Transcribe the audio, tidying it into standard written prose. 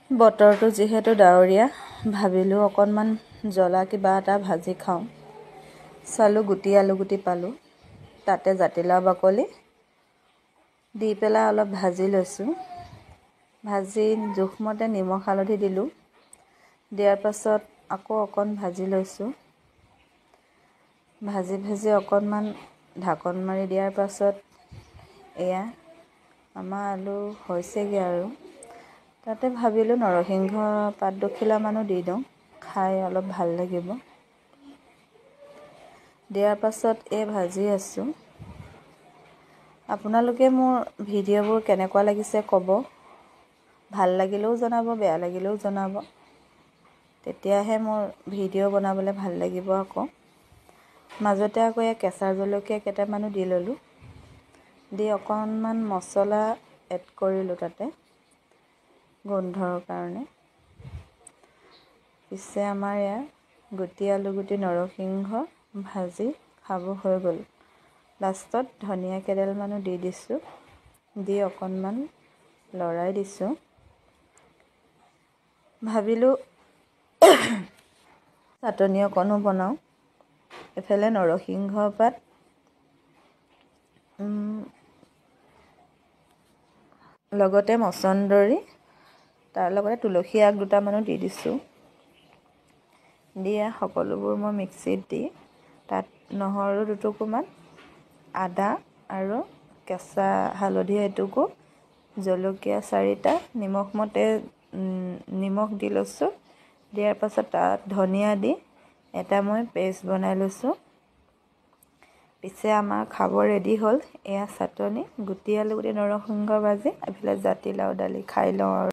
বতৰটো যিহেতু ডাৱৰীয়া, ভাবিলোঁ অকণমান জ্বলা কিবা এটা ভাজি খাওঁ। চালোঁ গুটি আলুগুটি পালোঁ, তাতে জাতিলাও বাকলি দি পেলাই অলপ ভাজি লৈছোঁ। ভাজি জোখমতে নিমখ হালধি দিলোঁ। দিয়াৰ পাছত আকৌ অকণ ভাজি লৈছোঁ। ভাজি অকণমান ঢাকন মাৰি দিয়াৰ পাছত এয়া আমাৰ আলু হৈছেগৈ আৰু। তাতে ভাবিলোঁ নৰসিংহ পাত দুখিলামানো দি দিওঁ, খাই অলপ ভাল লাগিব। দিয়াৰ পাছত ভাজি আছোঁ। আপোনালোকে মোৰ ভিডিঅ'বোৰ কেনেকুৱা লাগিছে ক'ব। ভাল লাগিলেও জনাব, বেয়া লাগিলেও জনাব। তেতিয়াহে মোৰ ভিডিঅ' বনাবলৈ ভাল লাগিব আকৌ। মাজতে আকৌ কেঁচা জলকীয়া কেইটামানো দি ল'লোঁ। দি অকণমান মছলা এড কৰিলোঁ তাতে গোন্ধৰ কাৰণে। পিছে আমাৰ গুটি আলুগুটি নৰসিংহ ভাজি খাব হৈ গ'ল। লাষ্টত ধনিয়া কেইডালমানো দি দিছোঁ। দি অকণমান লৰাই দিছোঁ। ভাবিলোঁ চাটনি অকণো বনাওঁ। এফালে নৰসিংহ পাত লগতে মছন্দৰী, তাৰ লগতে তুলসী আগ দুটামানো দি দিছোঁ। দিয়া সকলোবোৰ মই মিক্সিত দি তাত নহৰু দুটুকুমান, আদা আৰু কেঁচা হালধি এটুকু, জলকীয়া 4টা, নিমখ দি লৈছোঁ। দিয়াৰ পাছত তাত ধনিয়া দি এটা মই পেষ্ট বনাই লৈছোঁ। পিছে আমাৰ খাব ৰেডি হ'ল। এয়া চাটনি, গুটি আলুগুটি নৰসিংহ ভাজি, এইফালে জাতিলাও দালি। খাই লওঁ আৰু।